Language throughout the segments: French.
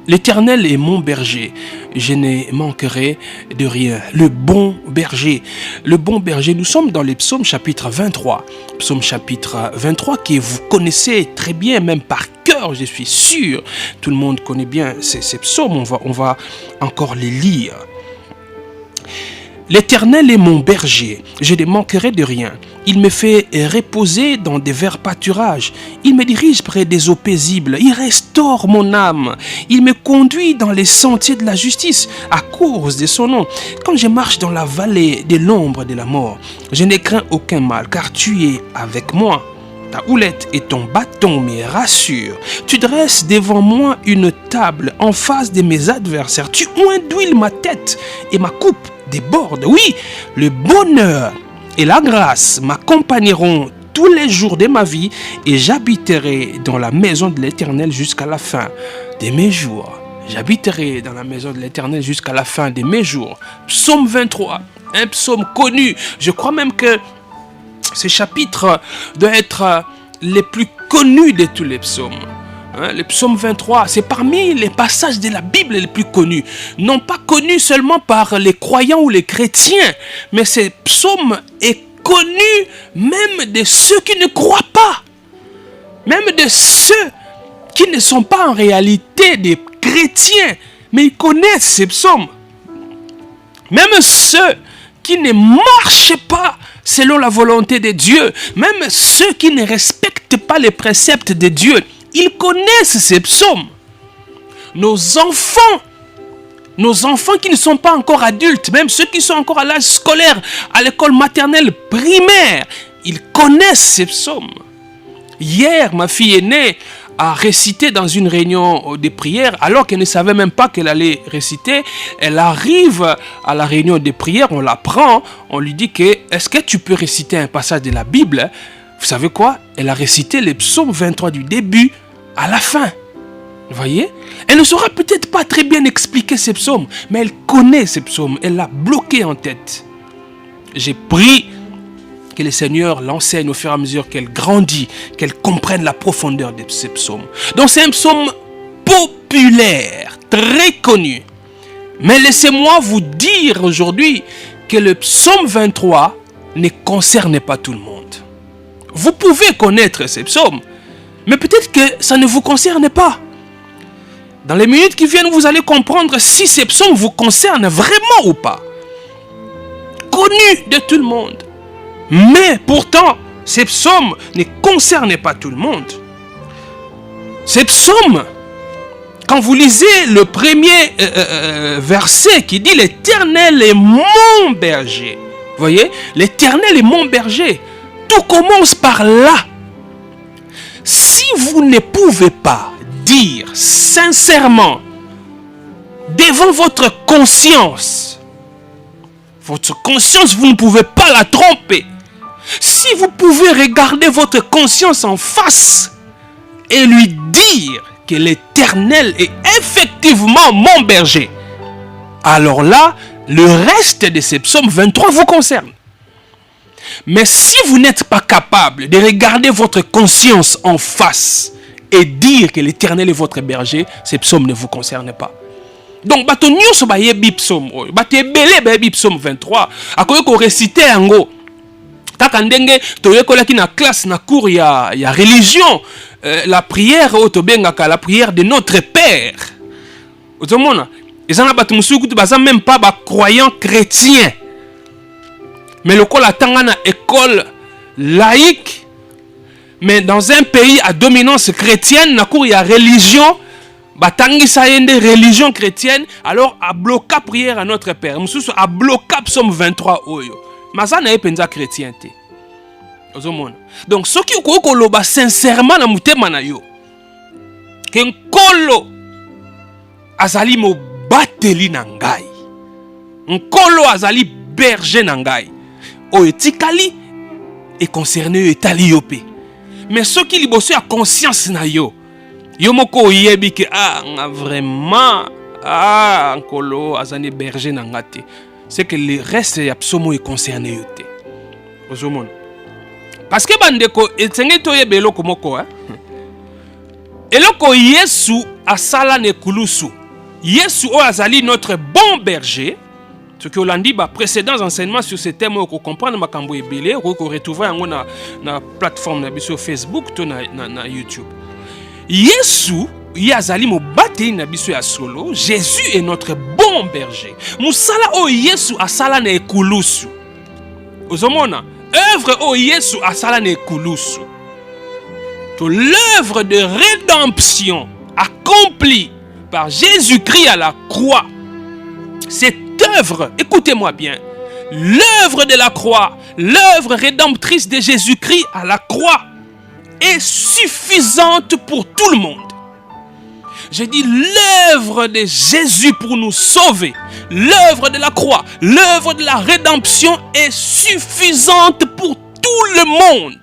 L'Éternel est mon berger, je ne manquerai de rien. Le bon berger. Le bon berger, nous sommes dans les psaumes chapitre 23. Psaume chapitre 23 que vous connaissez très bien, même par cœur, je suis sûr. Tout le monde connaît bien ces psaumes, on va encore les lire. L'Éternel est mon berger, je ne manquerai de rien. Il me fait reposer dans des verts pâturages. Il me dirige près des eaux paisibles. Il restaure mon âme. Il me conduit dans les sentiers de la justice à cause de son nom. Quand je marche dans la vallée de l'ombre de la mort, je ne crains aucun mal, car tu es avec moi. Ta houlette et ton bâton me rassurent. Tu dresses devant moi une table en face de mes adversaires. Tu oins d'huile ma tête et ma coupe déborde. Oui, le bonheur et la grâce m'accompagneront tous les jours de ma vie et j'habiterai dans la maison de l'Éternel jusqu'à la fin de mes jours. J'habiterai dans la maison de l'Éternel jusqu'à la fin de mes jours. Psaume 23, un psaume connu. Je crois même que ce chapitre doit être les plus connus de tous les psaumes. Le psaume 23, c'est parmi les passages de la Bible les plus connus. Non pas connus seulement par les croyants ou les chrétiens, mais ce psaume est connu même de ceux qui ne croient pas. Même de ceux qui ne sont pas en réalité des chrétiens, mais ils connaissent ces psaumes. Même ceux qui ne marchent pas selon la volonté de Dieu, même ceux qui ne respectent pas les préceptes de Dieu, ils connaissent ces psaumes. Nos enfants qui ne sont pas encore adultes, même ceux qui sont encore à l'âge scolaire, à l'école maternelle primaire, ils connaissent ces psaumes. Hier, ma fille aînée a récité dans une réunion de prière, alors qu'elle ne savait même pas qu'elle allait réciter. Elle arrive à la réunion de prière, on la prend, on lui dit que, est-ce que tu peux réciter un passage de la Bible? Vous savez quoi? Elle a récité les psaumes 23 du début à la fin. Vous voyez? Elle ne saura peut-être pas très bien expliquer ces psaumes, mais elle connaît ces psaumes. Elle l'a bloqué en tête. J'ai prié que le Seigneur l'enseigne au fur et à mesure qu'elle grandit, qu'elle comprenne la profondeur de ces psaumes. Donc c'est un psaume populaire, très connu. Mais laissez-moi vous dire aujourd'hui que le psaume 23 ne concerne pas tout le monde. Vous pouvez connaître ces psaumes, mais peut-être que ça ne vous concerne pas. Dans les minutes qui viennent, vous allez comprendre si ces psaumes vous concernent vraiment ou pas. Connus de tout le monde. Mais pourtant, ces psaumes ne concernent pas tout le monde. Ces psaumes, quand vous lisez le premier verset qui dit « L'Éternel est mon berger », vous voyez, l'Éternel est mon berger. Tout commence par là. Si vous ne pouvez pas dire sincèrement devant votre conscience, vous ne pouvez pas la tromper. Si vous pouvez regarder votre conscience en face et lui dire que l'Éternel est effectivement mon berger, alors là, le reste de ces psaumes 23 vous concerne. Mais si vous n'êtes pas capable de regarder votre conscience en face et dire que l'Éternel est votre berger, ces psaumes ne vous concernent pas. Donc, bato nyonso ba yebi psaume, bato ebele ba yebi psaume 23, akoki ko réciter yango. Kaka ndenge toyekolaki na classe na cours ya religion, la prière otobengaka la prière de notre Père. Ozomona, ezana bato musuku tu baza même pas ba croyants chrétiens. Mais le col attend une école laïque, mais dans un pays à dominance chrétienne, il y a religion, religion chrétienne, alors à bloquer prière à notre Père. Nous à bloquer psaume 23 oyo. Mais ça n'est pas chrétienté. Donc ce qui est sincèrement na mutema na yo, que nkolo azali mo bateli na ngai, nkolo azali berger na ngai. O etikali et concerné etali yopé. Mais ceux qui libossent à conscience na yo, yo moko yebi que vraiment nkolo azani berger na ngate. C'est que le reste ya psomo est concerné yote. Ozomon. Parce que bandeko etenge to yebelo komoko Eloko Yesu asala ne kulusu. Yesu azali notre bon berger. Ce que l'on dit, précédents enseignements sur ce thème, vous comprenez ma cambo ebele, vous retrouver na plateforme sur Facebook, na YouTube. Yesu yazali mo bateli na biso ya solo. Jésus est notre bon berger. Musala o Yesu asala na ekulusu. Ozomona, œuvre o Yesu asala na ekulusu. L'œuvre de rédemption accomplie par Jésus-Christ à la croix. Cette œuvre, écoutez-moi bien, l'œuvre de la croix, l'œuvre rédemptrice de Jésus-Christ à la croix est suffisante pour tout le monde. J'ai dit l'œuvre de Jésus pour nous sauver, l'œuvre de la croix, l'œuvre de la rédemption est suffisante pour tout le monde.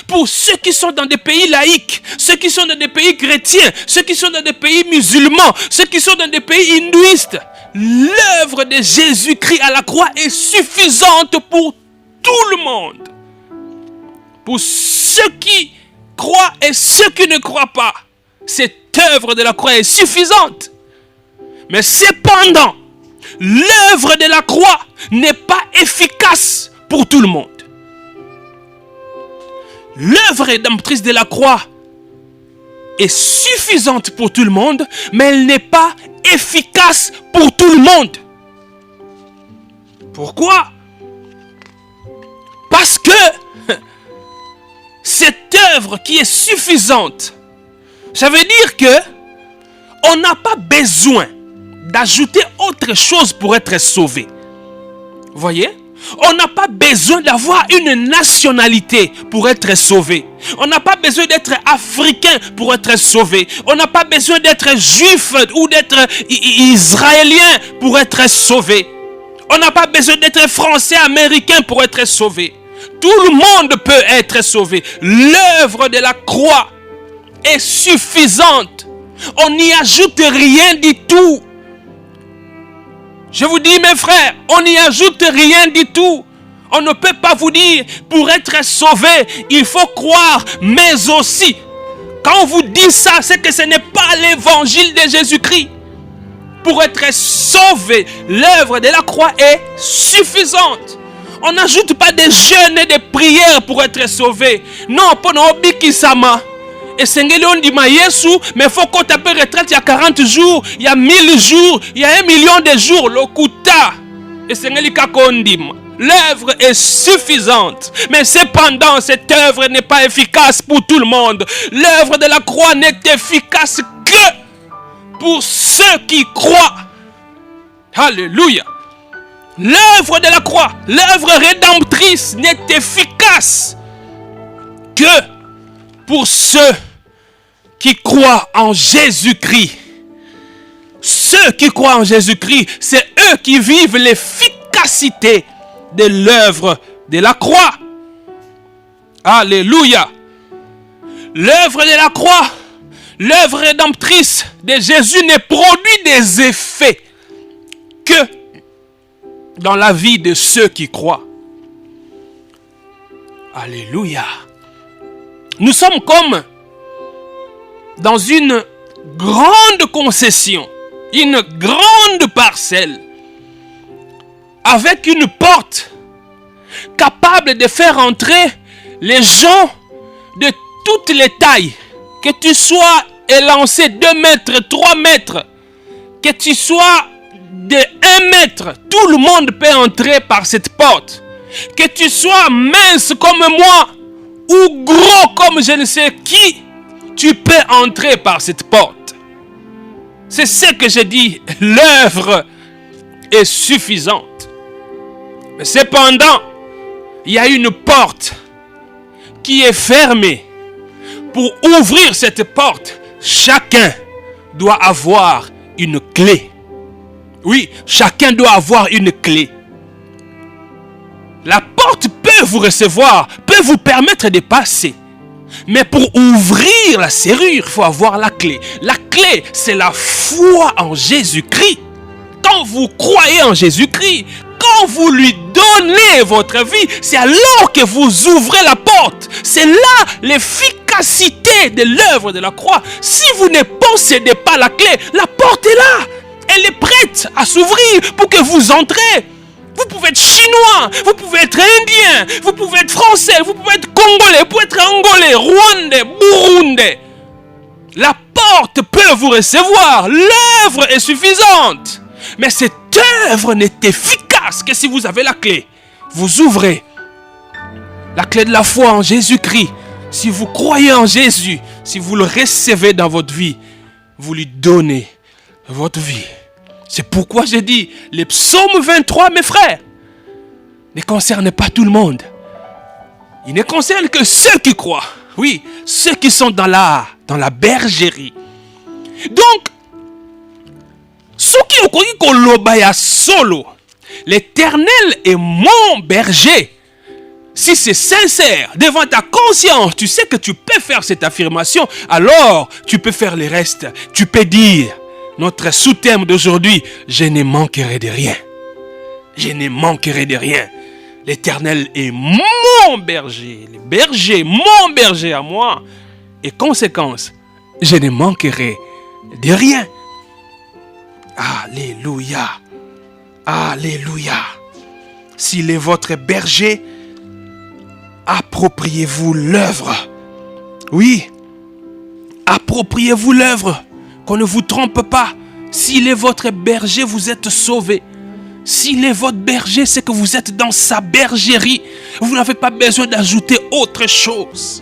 Pour ceux qui sont dans des pays laïcs, ceux qui sont dans des pays chrétiens, ceux qui sont dans des pays musulmans, ceux qui sont dans des pays hindouistes, l'œuvre de Jésus-Christ à la croix est suffisante pour tout le monde. Pour ceux qui croient et ceux qui ne croient pas, cette œuvre de la croix est suffisante. Mais cependant, l'œuvre de la croix n'est pas efficace pour tout le monde. L'œuvre rédemptrice de la croix est suffisante pour tout le monde, mais elle n'est pas efficace pour tout le monde. Pourquoi? Parce que cette œuvre qui est suffisante, ça veut dire que on n'a pas besoin d'ajouter autre chose pour être sauvé. Vous voyez? On n'a pas besoin d'avoir une nationalité pour être sauvé. On n'a pas besoin d'être africain pour être sauvé. On n'a pas besoin d'être juif ou d'être israélien pour être sauvé. On n'a pas besoin d'être français, américain pour être sauvé. Tout le monde peut être sauvé. L'œuvre de la croix est suffisante. On n'y ajoute rien du tout. Je vous dis, mes frères, on n'y ajoute rien du tout. On ne peut pas vous dire, pour être sauvé, il faut croire, mais aussi. Quand on vous dit ça, c'est que ce n'est pas l'évangile de Jésus-Christ. Pour être sauvé, l'œuvre de la croix est suffisante. On n'ajoute pas des jeûnes et des prières pour être sauvé. Non, pour nous bikisama. Et Sengeli on dit ma Yesu, mais il faut qu'on tape retraite il y a 40 jours, il y a 1000 jours, il y a 1 million de jours, l'okuta. Et Sengeli kakondim. L'œuvre est suffisante, mais cependant cette œuvre n'est pas efficace pour tout le monde. L'œuvre de la croix n'est efficace que pour ceux qui croient. Alléluia. L'œuvre de la croix, l'œuvre rédemptrice n'est efficace que pour ceux qui croient en Jésus-Christ. Ceux qui croient en Jésus-Christ, c'est eux qui vivent l'efficacité de l'œuvre de la croix. Alléluia. L'œuvre de la croix, l'œuvre rédemptrice de Jésus ne produit des effets que dans la vie de ceux qui croient. Alléluia. Nous sommes comme dans une grande concession, une grande parcelle, avec une porte capable de faire entrer les gens de toutes les tailles. Que tu sois élancé 2 mètres, 3 mètres, que tu sois de 1 mètre, tout le monde peut entrer par cette porte. Que tu sois mince comme moi, ou gros comme je ne sais qui, tu peux entrer par cette porte. C'est ce que je dis, l'œuvre est suffisante. Mais cependant, il y a une porte qui est fermée. Pour ouvrir cette porte, chacun doit avoir une clé. Oui, chacun doit avoir une clé. La porte peut vous recevoir, peut vous permettre de passer. Mais pour ouvrir la serrure, il faut avoir la clé. La clé, c'est la foi en Jésus-Christ. Quand vous croyez en Jésus-Christ, quand vous lui donnez votre vie, c'est alors que vous ouvrez la porte. C'est là l'efficacité l'efficacité de l'œuvre de la croix. Si vous ne possédez pas la clé, la porte est là. Elle est prête à s'ouvrir pour que vous entrez. Vous pouvez être chinois, vous pouvez être indien, vous pouvez être français, vous pouvez être congolais, vous pouvez être angolais, rwandais, burundais. La porte peut vous recevoir. L'œuvre est suffisante. Mais cette œuvre n'est efficace que si vous avez la clé. Vous ouvrez la clé de la foi en Jésus-Christ. Si vous croyez en Jésus, si vous le recevez dans votre vie, vous lui donnez votre vie. C'est pourquoi j'ai dit, les psaumes 23, mes frères, ne concernent pas tout le monde. Ils ne concernent que ceux qui croient. Oui, ceux qui sont dans la bergerie. Donc, ceux qui ont solo, l'Éternel est mon berger. Si c'est sincère, devant ta conscience, tu sais que tu peux faire cette affirmation, alors tu peux faire le reste. Tu peux dire, notre sous-thème d'aujourd'hui, je ne manquerai de rien. Je ne manquerai de rien. L'Éternel est mon berger. Le berger, mon berger à moi. Et conséquence, je ne manquerai de rien. Alléluia. Alléluia. S'il est votre berger, appropriez-vous l'œuvre. Oui, appropriez-vous l'œuvre. Qu'on ne vous trompe pas. S'il est votre berger, vous êtes sauvés. S'il est votre berger, c'est que vous êtes dans sa bergerie. Vous n'avez pas besoin d'ajouter autre chose.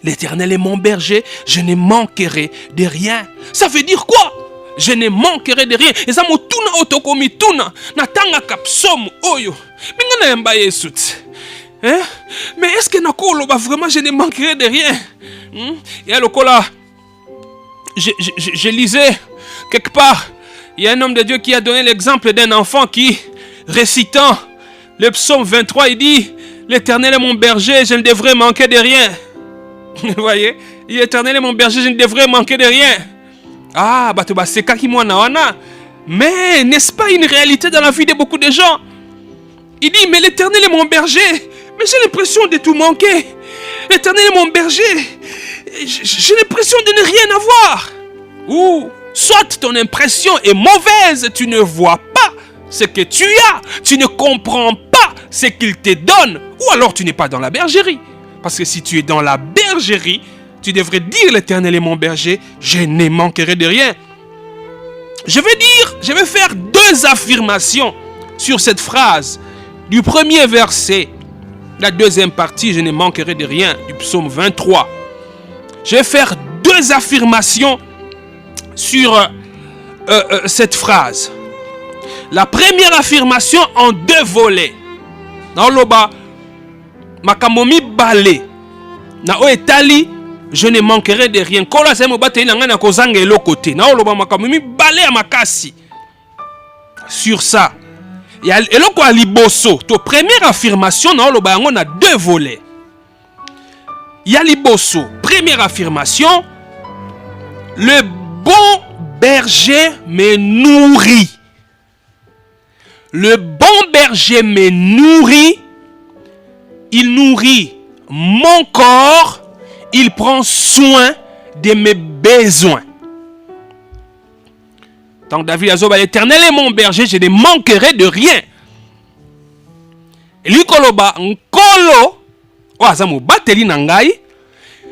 L'Éternel est mon berger, je ne manquerai de rien. Ça veut dire quoi? Je ne manquerai de rien. Et ça m'a tuna otokomi tuna. Natanga kapsom oyo. Mais n'a pas Yesu. Hein? Mais est-ce que nakolo vraiment je ne manquerai de rien? Et alors là, je lisais quelque part. Il y a un homme de Dieu qui a donné l'exemple d'un enfant qui, récitant le psaume 23, il dit, l'Éternel est mon berger, je ne devrais manquer de rien. Vous voyez? L'Éternel est mon berger, je ne devrais manquer de rien. C'est kaki mwana wana. Mais n'est-ce pas une réalité dans la vie de beaucoup de gens? Il dit, mais l'Éternel est mon berger, mais j'ai l'impression de tout manquer. L'Éternel est mon berger, j'ai l'impression de ne rien avoir. Ou soit ton impression est mauvaise, tu ne vois pas ce que tu as, tu ne comprends pas ce qu'il te donne, ou alors tu n'es pas dans la bergerie. Parce que si tu es dans la bergerie, tu devrais dire l'Éternel est mon berger, je ne manquerai de rien. Je vais faire deux affirmations sur cette phrase. Du premier verset, la deuxième partie, je ne manquerai de rien, du psaume 23. Je vais faire deux affirmations sur cette phrase. La première affirmation en deux volets. Dans l'oba, makamomi balé. Na o etali, je ne manquerai de rien. Kola se mo bateli na ngana kozanga elo côté. Na l'oba makamomi balé à makasi. Sur ça, il y a eloko a liboso. To première affirmation na l'oba yango na deux volets. Il y a liboso. Première affirmation, le bon berger me nourrit. Le bon berger me nourrit. Il nourrit mon corps. Il prend soin de mes besoins. Donc David a dit, l'Éternel est mon berger, je ne manquerai de rien. Et lui koloba nkolo azamu bateli nangai.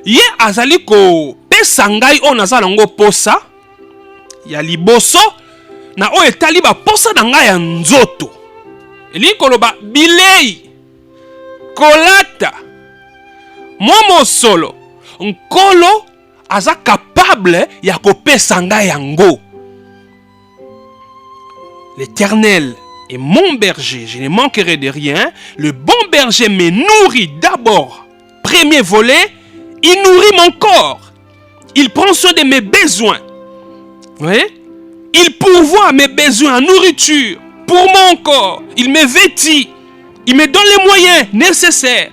Ye azali ko pesa ngai on azala ngo posa ya liboso na o etali ba posa na ngai ya nzoto. Eli koloba bilei kolata momo solo nkolo aza capable ya ko pesa ngai yango. L'Éternel est mon berger, je ne manquerai de rien. Le bon berger me nourrit d'abord. Premier volet, il nourrit mon corps. Il prend soin de mes besoins. Vous voyez? Il pourvoit à mes besoins en nourriture pour mon corps. Il me vêtit. Il me donne les moyens nécessaires.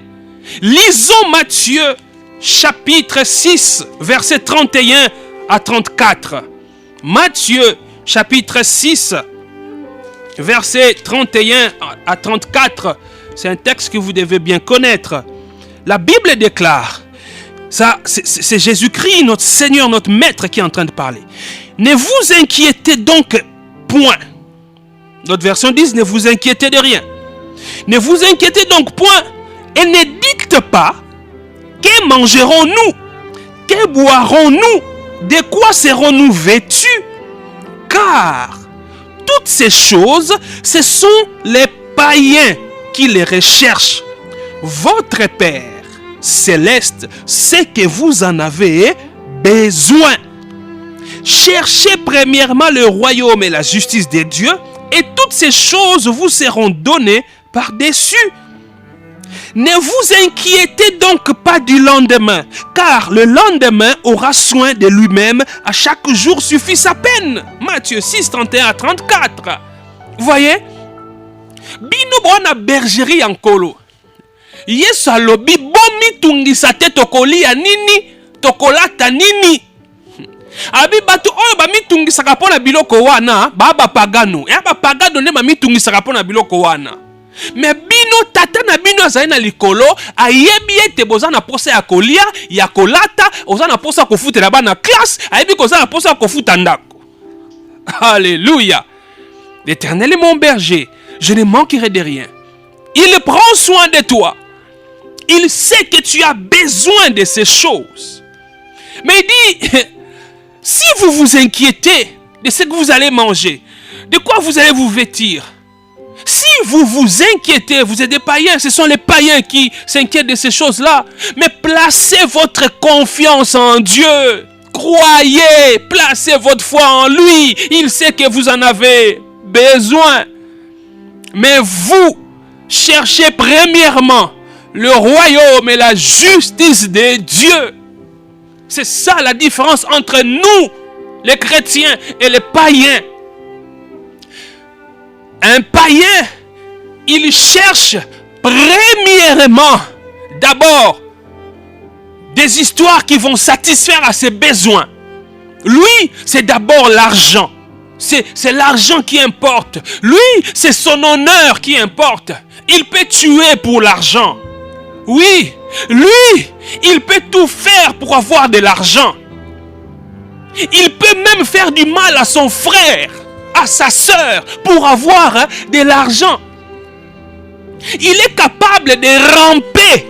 Lisons Matthieu chapitre 6, versets 31 à 34. Matthieu chapitre 6, versets 31 à 34. C'est un texte que vous devez bien connaître. La Bible déclare, Ça, c'est Jésus-Christ, notre Seigneur, notre Maître qui est en train de parler. Ne vous inquiétez donc point. Notre version dit, ne vous inquiétez de rien. Ne vous inquiétez donc point et ne dites pas, que mangerons-nous? Que boirons-nous? De quoi serons-nous vêtus? Car toutes ces choses, ce sont les païens qui les recherchent. Votre Père céleste sait que vous en avez besoin. Cherchez premièrement le royaume et la justice de Dieu, et toutes ces choses vous seront données par-dessus. Ne vous inquiétez donc pas du lendemain, car le lendemain aura soin de lui-même. À chaque jour suffit sa peine. Matthieu 6, 31 à 34. Voyez, bino bona bergerie ankolo. Yesu alobi bomi tungisa te tokolia nini, tokolata nini. Abi batu oyo ba mitungisaka pona biloko wana, ba pagano. Ya ba pagano ne ba mitungisaka pona biloko wana. Mais bino tata na bino azali na likolo ayebi ete boza na posa ya kolia ya kolata oza na posa kofutela bana classe ayebi koza na posa kofuta ndako. Alléluia. L'Éternel est mon berger, je ne manquerai de rien. Il prend soin de toi. Il sait que tu as besoin de ces choses. Mais il dit, si vous vous inquiétez de ce que vous allez manger, de quoi vous allez vous vêtir, si vous vous inquiétez, vous êtes des païens, ce sont les païens qui s'inquiètent de ces choses-là. Mais placez votre confiance en Dieu. Croyez, placez votre foi en lui. Il sait que vous en avez besoin. Mais vous, cherchez premièrement le royaume et la justice de Dieu. C'est ça la différence entre nous, les chrétiens, et les païens. Un païen, il cherche premièrement, d'abord, des histoires qui vont satisfaire à ses besoins. Lui, c'est d'abord l'argent. C'est l'argent qui importe. Lui, c'est son honneur qui importe. Il peut tuer pour l'argent. Oui, lui, il peut tout faire pour avoir de l'argent. Il peut même faire du mal à son frère, à sa sœur, pour avoir de l'argent. Il est capable de ramper,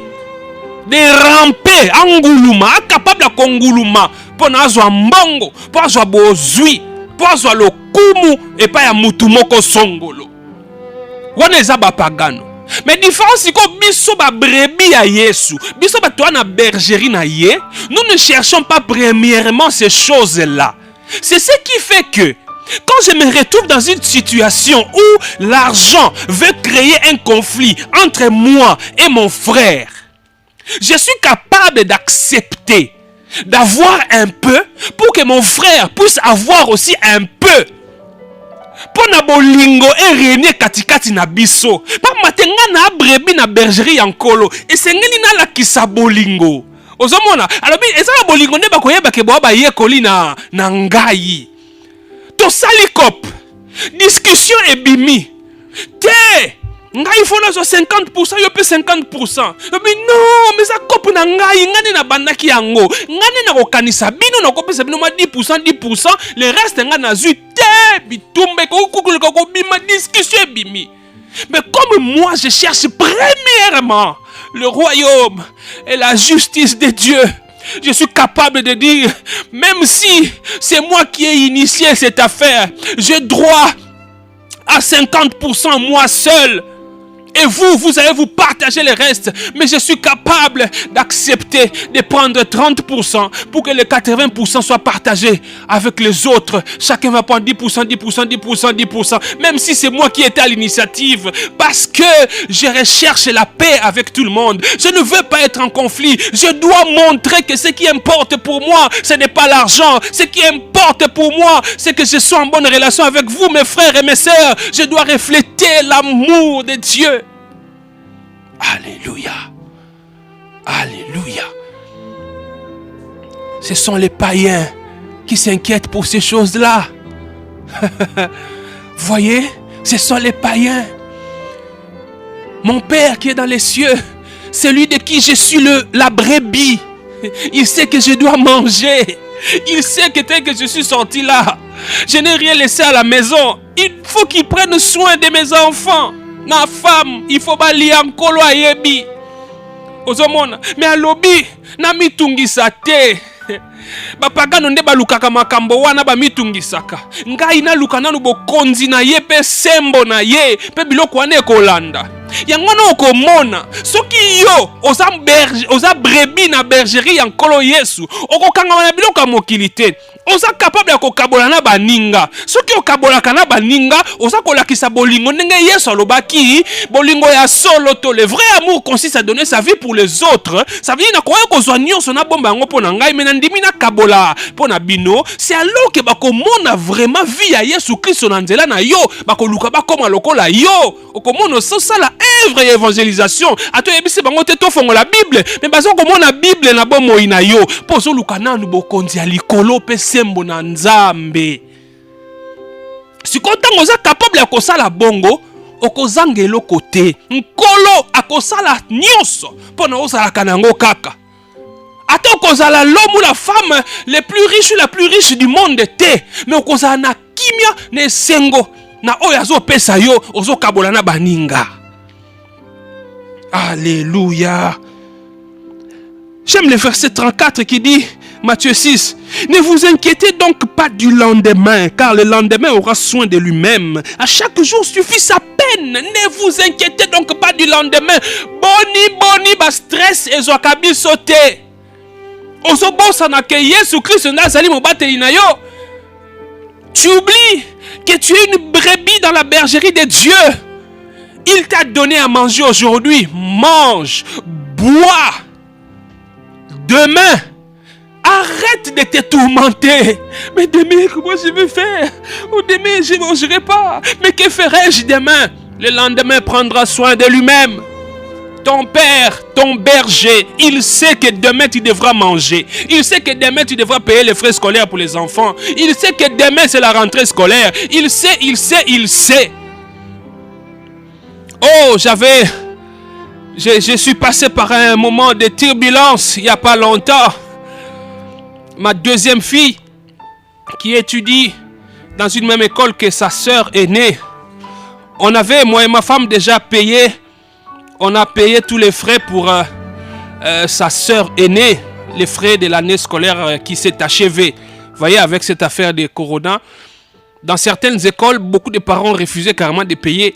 anguluma, capable de konguluma, pour n'avoir mbongo, pour avoir bozui, pour avoir le kumu, et pas ya mutumoko songolo. Wana eza bapagano. Mais différence c'est que biso ba brebis à Yesu, biso ba toi na bergerie na ye, nous ne cherchons pas premièrement ces choses-là. C'est ce qui fait que quand je me retrouve dans une situation où l'argent veut créer un conflit entre moi et mon frère, je suis capable d'accepter, d'avoir un peu pour que mon frère puisse avoir aussi un peu. Pona bolingo e régner katikati na biso. Pa matenga na brebi na bergerie yankolo. E sengeli na la kisa bolingo. Ozomona, alobi ezala bolingo ne bakoyeba ke boaba yekoli na ngai. To salikop. Discussion ebimi. Te ngai fona zo 50%, yo pe 50%. Mais non, mais ça coupe na ngai, ngani na bandaki yango. Ngani na kokanisa bino na kopesa bino ma 10%, 10%, le reste ngana na zu te bitumbe ko bima discussion bimi. Mais comme moi je cherche premièrement le royaume et la justice de Dieu, je suis capable de dire, même si c'est moi qui ai initié cette affaire, j'ai droit à 50% moi seul. Et vous allez vous partager le reste. Mais je suis capable d'accepter de prendre 30% pour que les 80% soient partagés avec les autres. Chacun va prendre 10%, 10%, 10%, 10%. Même si c'est moi qui étais à l'initiative. Parce que je recherche la paix avec tout le monde. Je ne veux pas être en conflit. Je dois montrer que ce qui importe pour moi, ce n'est pas l'argent. Ce qui importe pour moi, c'est que je sois en bonne relation avec vous, mes frères et mes sœurs. Je dois refléter l'amour de Dieu. Alléluia. Alléluia. Ce sont les païens qui s'inquiètent pour ces choses-là. Voyez, ce sont les païens. Mon Père qui est dans les cieux, celui de qui je suis la brebis. Il sait que je dois manger. Il sait que dès que je suis sorti là, je n'ai rien laissé à la maison. Il faut qu'il prenne soin de mes enfants. Ma femme, il faut bali ankolo ayebi. Ozomona, mais à lobby, na mitungisa te. Bapagano nde balukaka makambo wana ba mitungisaka. Ngai na luka nanu bokonzi na ye pe sembo na ye pe biloko wana ekolanda. Yango na okomona soki yo oza brebi na bergerie ya nkolo Yesu okokanga na biloko ya mokili te. Oza capable ya kokabola na baninga. Soki okabolaka na baninga oza kolakisa bolingo ndenge Yesu alobaki bolingo ya solo to. Le vrai amour consiste à donner sa vie pour les autres. Ça veut dire na koya kozwa nyonso na bomba yango pona ngai mais na ndimi na kabola pona bino. C'est alors que bakomona vraiment vie ya Yesu Kristo na nzela na yo bakoluka bakoma lokola yo. Okomona so la œuvre et évangélisation. Ato yebisi bango te to fongo la Bible mais bazo komona Bible na bomo ina yo. Poso lukana nu bokonzi ya likolo pe sembo na Nzambe. Si kontango za capable ya kosala bongo okozanga eloko te. Nkolo akosala nyonso pona ozalaka nango kaka. Ata okozala l'homme ou la femme le plus riche ou la plus riche du monde te. Mais okozala na kimia ne sengo na oyo azopesa yo ozokabola na baninga. Alléluia. J'aime le verset 34 qui dit, Matthieu 6, ne vous inquiétez donc pas du lendemain, car le lendemain aura soin de lui-même. À chaque jour suffit sa peine. Ne vous inquiétez donc pas du lendemain. Boni, ba stress et zoakabi sauté. Ozo bossa na ke Yesu Christ nazali mobateli na yo. Tu oublies que tu es une brebis dans la bergerie de Dieu. Il t'a donné à manger aujourd'hui. Mange, bois. Demain, arrête de te tourmenter. Mais demain, comment je vais faire? Ou demain, je ne mangerai pas. Mais que ferai-je demain? Le lendemain prendra soin de lui-même. Ton père, ton berger, il sait que demain tu devras manger. Il sait que demain tu devras payer les frais scolaires pour les enfants. Il sait que demain c'est la rentrée scolaire. Il sait. Oh, je suis passé par un moment de turbulence il n'y a pas longtemps. Ma deuxième fille, qui étudie dans une même école que sa sœur aînée, on avait, moi et ma femme, déjà payé. On a payé tous les frais pour sa sœur aînée, les frais de l'année scolaire qui s'est achevée. Vous voyez, avec cette affaire de Corona, dans certaines écoles, beaucoup de parents refusaient carrément de payer.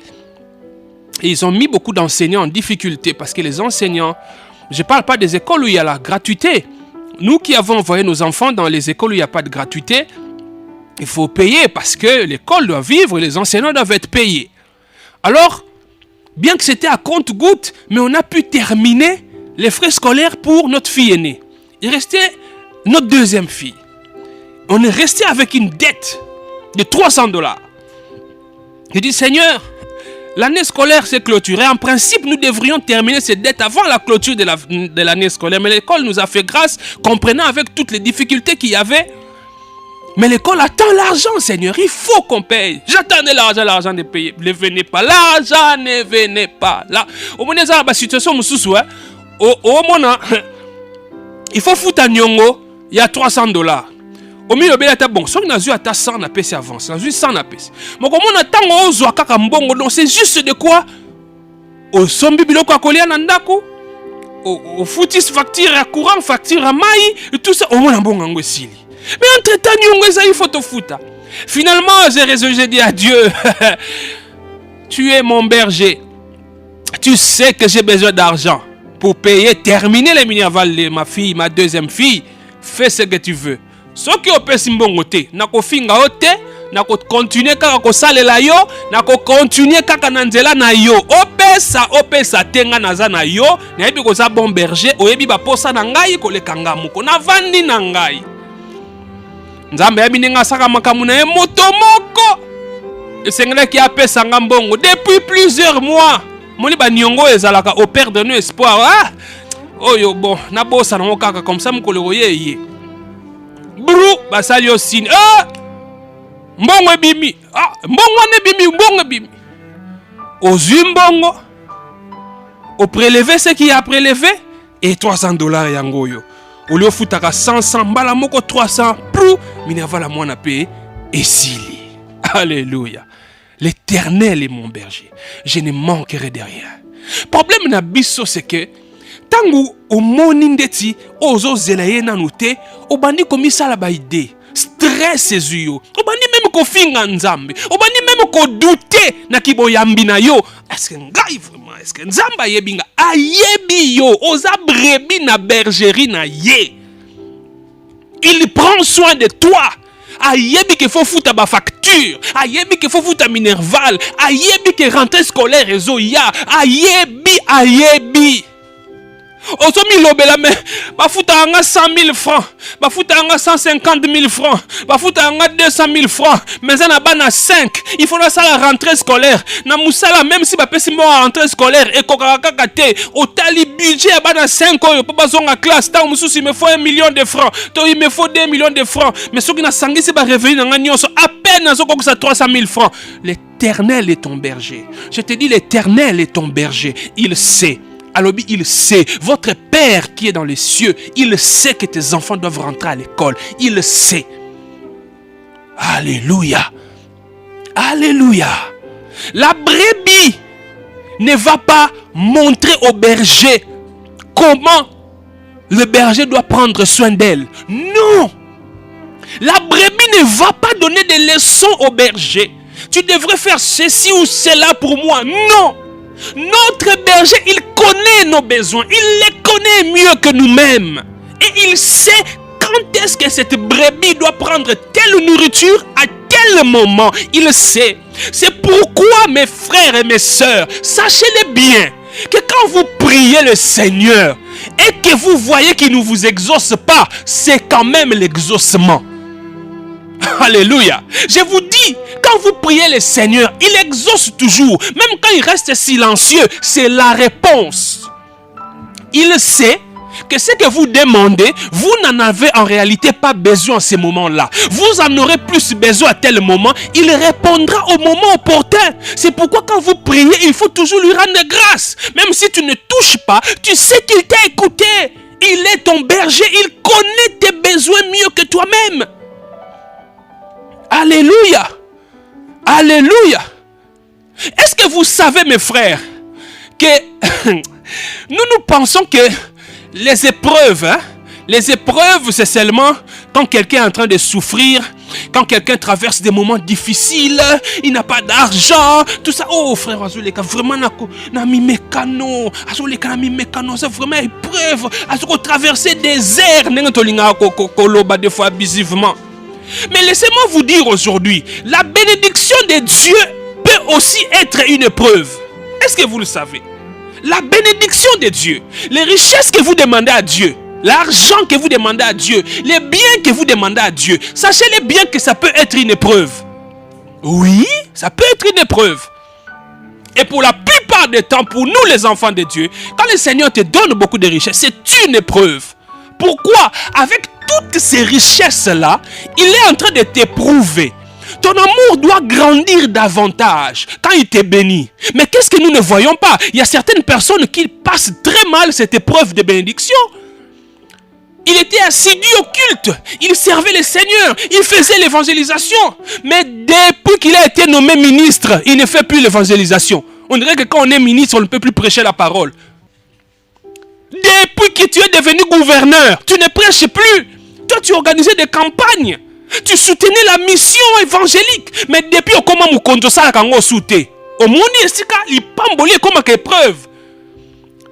Et ils ont mis beaucoup d'enseignants en difficulté parce que les enseignants, je ne parle pas des écoles où il y a la gratuité. Nous qui avons envoyé nos enfants dans les écoles où il n'y a pas de gratuité, il faut payer parce que l'école doit vivre et les enseignants doivent être payés. Alors, bien que c'était à compte-gouttes, mais on a pu terminer les frais scolaires pour notre fille aînée. Il restait notre deuxième fille. On est resté avec une dette de $300. J'ai dit, Seigneur, l'année scolaire s'est clôturée. En principe, nous devrions terminer cette dette avant la clôture de l'année scolaire. Mais l'école nous a fait grâce, comprenant avec toutes les difficultés qu'il y avait. Mais l'école attend l'argent, Seigneur. Il faut qu'on paye. J'attendais l'argent de payer. Ne venez pas. L'argent ne venait pas. Là, au moins, dans la situation, il faut foutre un nyongo. Il y a $300. Au milieu de bon, si on a 100 na pesi avance, on a 100 na pesi. Mais comme on attend on zo kaka mbongo, donc c'est juste de quoi au sombi biloko akolia na ndako, au foutis facture à courant, facture à maï, et tout ça au moins mbongo ngo sili. Mais entre-temps nyongo ça il faut te foutre. Finalement, j'ai dit à Dieu, tu es mon berger. Tu sais que j'ai besoin d'argent pour payer, terminer les mini-aval de ma fille, ma deuxième fille. Fais ce que tu veux. Ce qui est opé simbongo te, nako finga ote, nako continuer kaka ko salela yo, nako continuer kaka nanzela na yo. Opesa tenga naza na yo, na yebi ko za bon berger, oyebi ba posa na ngai ko lekanga muko na vandi na ngai. Nzambe yebi ninga saka makamu na ye moto moko. Esengela ki apesa ngambongo depuis plusieurs mois. Moni ba nyongo ezalaka au père de nos espoir. Ah! Oyo bon, na bosa na kaka comme ça mukolo yeye. Brou, basali yo signe. Ah! Mbongo ebimi. Ah, mbongo ebimi. Ozwi mbongo. Au prélever ce qui a prélevé et $300 yango yo. Au lieu futaka 100 mbala moko 300 plus minerva moi na paix et sili. Alléluia. L'Éternel est mon berger. Je ne manquerai de rien. Problème na biso c'est que tangu omoni ndeti ozo zelaye na nute obandi komisa la ba idée. Stress ezuyo. Obandi même ko finga nzambe. Obandi même ko douter na kiboyambi na yo. Est-ce que ngai vraiment est-ce que nzamba yebinga ayebi yo oza brebi na bergerie na ye. Il prend soin de toi. Ayebi qu'il faut foutre ba facture. Ayebi qu'il faut foutre minerval. Ayebi que rentrée scolaire ezo ya. Ayebi. Osomi lobela me bafuta anga 100 000 francs, bafuta anga 150 000 francs, bafuta anga 200 000 francs, mais ça n'a pas na 5. Il faut ça la rentrée scolaire. Na musala même si ba pesi mo rentrée scolaire et kokaka kate, otali budget ba na 5 oyo pa bazonga classe, ta mususi me faut 1 million de francs, to il me faut 2 millions de francs, mais soki na sangisi ba revenu na nyonso à peine na zoko ça 300 000 francs. L'Éternel est ton berger. Je te dis l'Éternel est ton berger. Il sait. Alors il sait, votre Père qui est dans les cieux, il sait que tes enfants doivent rentrer à l'école. Il sait. Alléluia. Alléluia. La brebis ne va pas montrer au berger comment le berger doit prendre soin d'elle. Non. La brebis ne va pas donner des leçons au berger. Tu devrais faire ceci ou cela pour moi. Non. Notre berger, il connaît nos besoins. Il les connaît mieux que nous-mêmes. Et il sait quand est-ce que cette brebis doit prendre telle nourriture à quel moment. Il sait. C'est pourquoi, mes frères et mes sœurs, sachez-le bien, que quand vous priez le Seigneur et que vous voyez qu'il ne vous exauce pas, c'est quand même l'exaucement. Alléluia. Je vous dis, quand vous priez le Seigneur, il exauce toujours. Même quand il reste silencieux, c'est la réponse. Il sait que ce que vous demandez, vous n'en avez en réalité pas besoin à ce moment-là. Vous en aurez plus besoin à tel moment. Il répondra au moment opportun. C'est pourquoi quand vous priez, il faut toujours lui rendre grâce. Même si tu ne touches pas, tu sais qu'il t'a écouté. Il est ton berger. Il connaît tes besoins mieux que toi-même. Alléluia. Alléluia. Est-ce que vous savez, mes frères, que nous pensons que les épreuves, c'est seulement quand quelqu'un est en train de souffrir, quand quelqu'un traverse des moments difficiles, il n'a pas d'argent, tout ça. Oh frère, vraiment, c'est vraiment épreuve. Traverser des airs, des fois abusivement. Mais laissez-moi vous dire aujourd'hui, la bénédiction de Dieu peut aussi être une épreuve. Est-ce que vous le savez? La bénédiction de Dieu, les richesses que vous demandez à Dieu, l'argent que vous demandez à Dieu, les biens que vous demandez à Dieu, sachez-le bien que ça peut être une épreuve. Oui, ça peut être une épreuve. Et pour la plupart du temps, pour nous les enfants de Dieu, quand le Seigneur te donne beaucoup de richesses, c'est une épreuve. Pourquoi? Avec toutes ces richesses-là, il est en train de t'éprouver. Ton amour doit grandir davantage quand il te bénit. Mais qu'est-ce que nous ne voyons pas? Il y a certaines personnes qui passent très mal cette épreuve de bénédiction. Il était assidu au culte. Il servait le Seigneur. Il faisait l'évangélisation. Mais depuis qu'il a été nommé ministre, il ne fait plus l'évangélisation. On dirait que quand on est ministre, on ne peut plus prêcher la parole. Depuis que tu es devenu gouverneur, tu ne prêches plus. Toi, tu organisais des campagnes. Tu soutenais la mission évangélique. Mais depuis, comment vous comptez ça quand on soutient? Au monde, il pamboli comme une épreuve.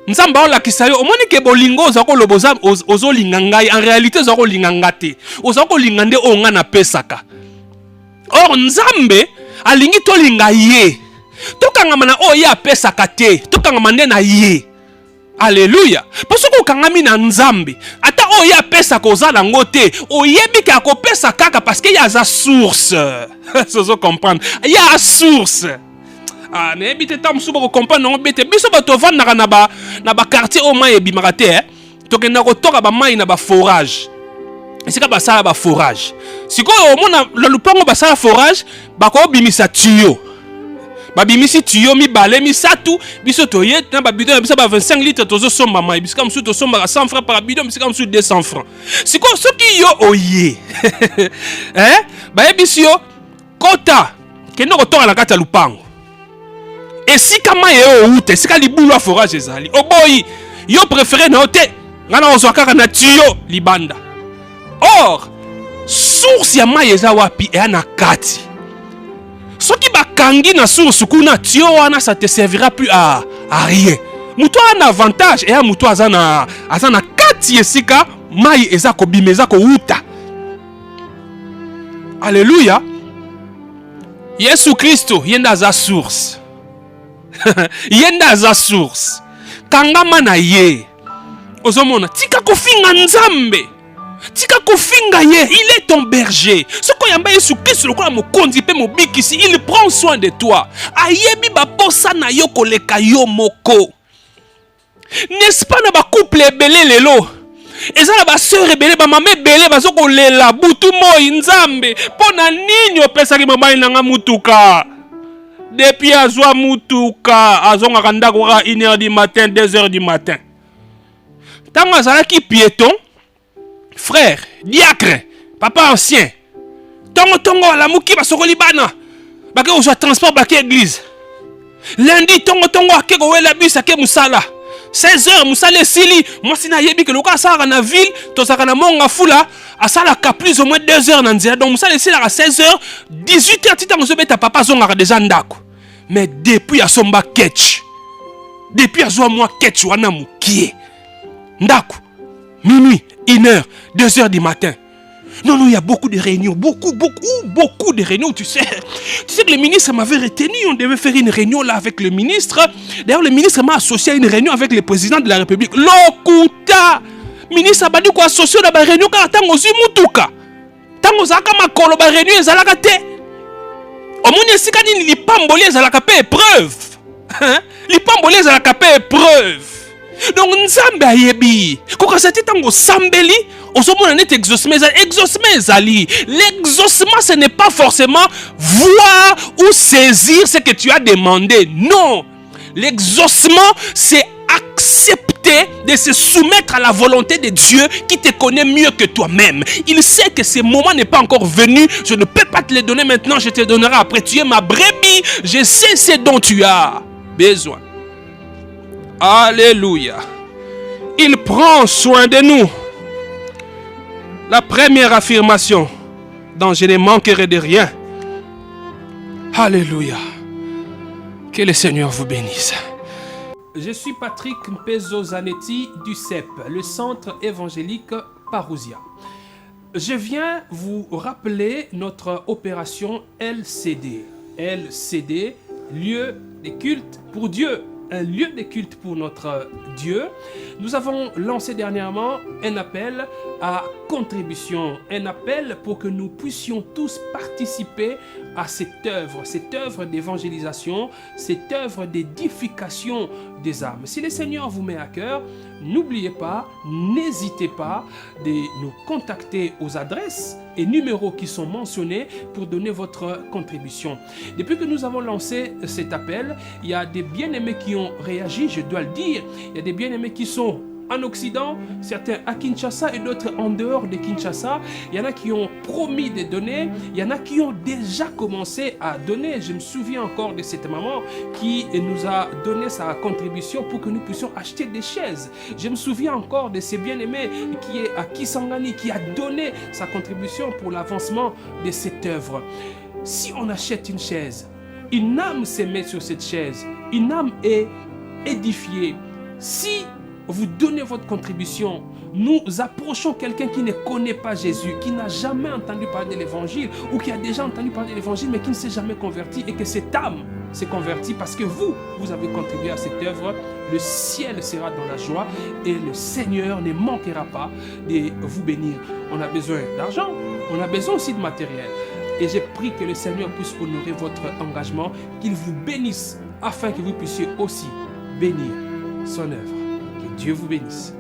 Nzamba la kisayo, au monde que bolingo zako loboza ozo lingangai, en réalité zako lingangate. Ozako lingande onga na pesaka. Or nzambe alingi to lingaye. Tokangamana o ya pesaka te. Tokangamande na ye. Alléluia. Parce que kangami na nzambe, ata o ya pesa koza na ngote, o yebi ka ko pesa kaka parce que y a sa source. Sozo comprendre. Y a source. Ah, ne bité tam suba ko comprendre non bité. Biso ba to vanda na ba quartier o mai bi marate, to kenda ko toka ba mai na ba forage. Esika ba sala ba forage. Siko o mona le lupango ba sala forage, ba ko bimisa tuyau. babimisi tuyo mibale misatu biso toye na babidon ya biso ba 25 litres tozo somba mai bisika musu to somba 100 francs par bidon bisika musu 200 francs siko soki yo oye bayebisi yo kota kende kotonga na kati ya lupango esika mai yo outa esika libulu ya forage ezali oboyi yo préféré na yo te ngana ozwa kaka na tuyo libanda or source ya mai eza wapi eya na kati soki bakangi na source kuna tuyau wana ça te servira plus à rien. Muto a un avantage et muto azana kati esika mai eza ko bimeza ko uta. Alléluia. Yesu Kristo yenda za source. Yenda za source. Kangama na ye. Ozomona tika kofinga nzambe. Tika kofinga ye, il est ton berger. Ce qu'on yamba Yesu Christ le quoi mo kondi pe mo bikisi, il prend soin de toi. Ayebi ba posa na yo koleka yo moko. N'est-ce pas na ba couple ebele lelo? Eza na ba sœur ebele ba mama ebele bazo kolela butu moi nzambe. Pona nini opesa ki mama nanga mutuka? Depuis azwa mutuka, azonga kanda ko 1h du matin, 2h du matin. Tango azalaki piéton, frère, diacre, papa ancien. Tongo la muki basokoli bana. Bake ozwa transport bake église. Lundi tongo ake ko wela bus ake musala. 16h musala sili, moi sina yebi ke loka sala na ville, to saka na monga fula, asala ka plus ou moins 2h na nzela. Donc musala sila à 16h, 18h titango zo beta papa zonga déjà ndako. Mais depuis asomba ketch. Depuis azwa moi ketch wana mukie. Ndako. Minuit, 1h, 2h du matin. Non, il y a beaucoup de réunions, beaucoup de réunions, tu sais. Tu sais que le ministre m'avait retenu, on devait faire une réunion là avec le ministre. D'ailleurs, le ministre m'a associé à une réunion avec le président de la République. Lokuta! Ministre a dit quoi associé à la réunion car tango zimutuka. Tango zaka makolo ba réunion ezalaka te. Omoni esika nini lipamboli ezalaka pe épreuve. Lipamboli ezalaka pe épreuve. Donc nzambe ayebi koka sati tango sambeli osomona net exaucement ezali. L'exaucement ce n'est pas forcément voir ou saisir ce que tu as demandé. Non. L'exaucement c'est accepter de se soumettre à la volonté de Dieu qui te connaît mieux que toi-même. Il sait que ce moment n'est pas encore venu. Je ne peux pas te le donner maintenant, je te donnerai après. Tu es ma brebis, je sais ce dont tu as besoin. Alléluia. Il prend soin de nous. La première affirmation, dont je ne manquerai de rien. Alléluia. Que le Seigneur vous bénisse. Je suis Patrick Mpezo Zanetti du CEP, le Centre évangélique Parousia. Je viens vous rappeler notre opération LCD. LCD, lieu de culte pour Dieu. Un lieu de culte pour notre Dieu. Nous avons lancé dernièrement un appel à contribution, un appel pour que nous puissions tous participer à cette œuvre d'évangélisation, cette œuvre d'édification des âmes. Si le Seigneur vous met à cœur, n'oubliez pas, n'hésitez pas de nous contacter aux adresses et numéros qui sont mentionnés pour donner votre contribution. Depuis que nous avons lancé cet appel, il y a des bien-aimés qui ont réagi, je dois le dire. Il y a des bien-aimés qui sont en Occident, certains à Kinshasa et d'autres en dehors de Kinshasa. Il y en a qui ont promis de donner, il y en a qui ont déjà commencé à donner. Je me souviens encore de cette maman qui nous a donné sa contribution pour que nous puissions acheter des chaises. Je me souviens encore de ces bien-aimés qui est à Kisangani, qui a donné sa contribution pour l'avancement de cette œuvre. Si on achète une chaise, une âme se met sur cette chaise, une âme est édifiée. Si vous donnez votre contribution, nous approchons quelqu'un qui ne connaît pas Jésus, qui n'a jamais entendu parler de l'évangile ou qui a déjà entendu parler de l'évangile mais qui ne s'est jamais converti et que cette âme s'est convertie parce que vous avez contribué à cette œuvre. Le ciel sera dans la joie et le Seigneur ne manquera pas de vous bénir. On a besoin d'argent, on a besoin aussi de matériel. Et j'ai pris que le Seigneur puisse honorer votre engagement, qu'il vous bénisse afin que vous puissiez aussi bénir son œuvre. Que Dieu vous bénisse.